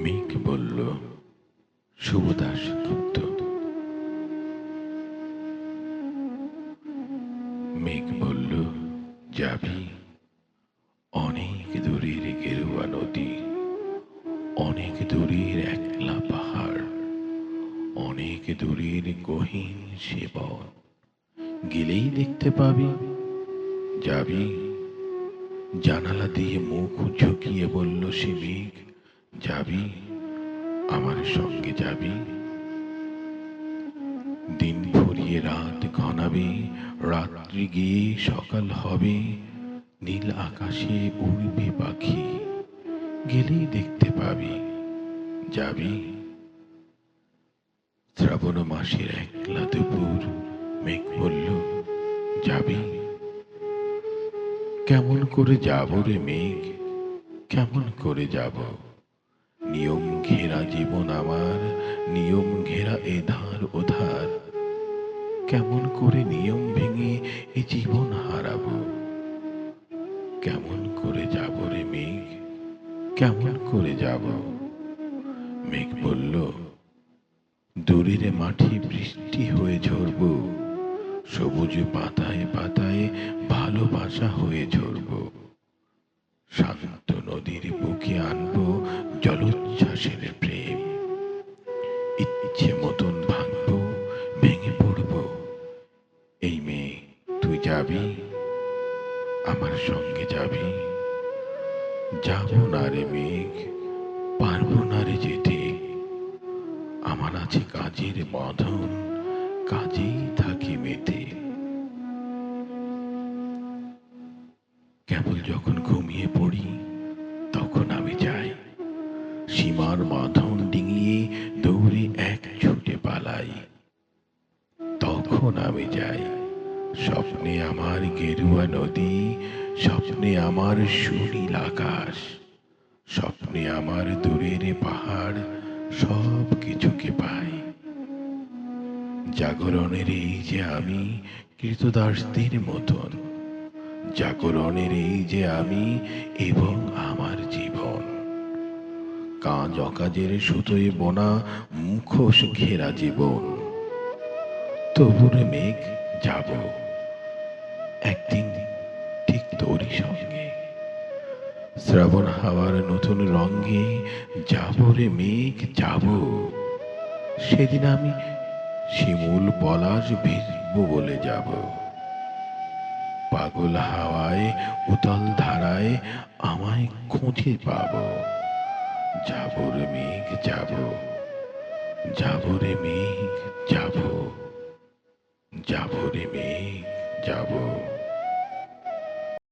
মেঘ বলল, শুভ দাশগুপ্ত। মেঘ বলল, যাবি? অনেক দূরের গেরুয়া নদী, অনেক দূরের একলা পাহাড়, অনেক দূরের গহীন সে বন, গেলেই দেখতে পাবি। যাবি? জানালা দিয়ে মুখ ঝুঁকিয়ে বলল সে মেঘ, যাবি? আমার সঙ্গে যাবি? দিন ফুরিয়ে রাত ঘনাবে, রাত্রি গিয়ে সকাল হবে, নীল আকাশে উড়বে পাখি, গেলেই দেখতে পাবি। যাবি? শ্রাবণ মাসের একলা দুপুর, মেঘ বলল, যাবি? কেমন করে যাব রে মেঘ, কেমন করে যাব? নিয়ম ঘেরা জীবন আমার, নিয়ম ঘেরা এধার ওধার, কেমন করে নিয়ম ভেঙে এ জীবন হারাবো? কেমন করে যাব রে মেঘ, কেমন করে যাব? মেঘ বলল, দূরের মাঠে বৃষ্টি হয়ে ঝরব, সবুজ পাতায় পাতায় ভালোবাসা হয়ে ঝরব, শান্ত নদীর বুকে আনবো জলোচ্ছ্বাসের প্রেম, ইচ্ছে মতন ভাঙবো, ভেঙে পড়বো। এই মেয়ে, তুই যাবি? আমার সঙ্গে যাবি? যাব না রে মেঘ, পারবো না রে যেতে, আমার আছে কাজের বাঁধন, কাজেই থাকি মেতে। কেবল যখন ঘুমিয়ে পড়ি তখন আমি যাই, সীমার বাঁধন ডিঙিয়ে দৌড়ে এক ছুটে পালাই। তখন আমি যাই, স্বপ্নে আমার গেরুয়া নদী, স্বপ্নে আমার সুনীল আকাশ, স্বপ্নে আমার দূরের পাহাড়, সব কিছুকে পাই। জাগরণের এই যে আমি কৃতদাসদের মতন, জাগরণের এই যে আমি এবং আমার জীবন, কাঁচ অকাজের সুতোয় বোনা মুখোশ ঘেরা জীবন। তবুরে মেঘ, যাব একদিন ঠিক তোরই সঙ্গে, শ্রাবণ হাওয়ার নতুন রঙে যাব রে মেঘ, যাব। সেদিন আমি শিমুল পলাশ ভিজবো বলে যাব, পাগল হাওয়ায় উতল ধারায় আমায় খুঁজে পাব। যাব রে মেঘ, যাব, যাব রে মেঘ, যাব, যাব রে মেঘ, যাব।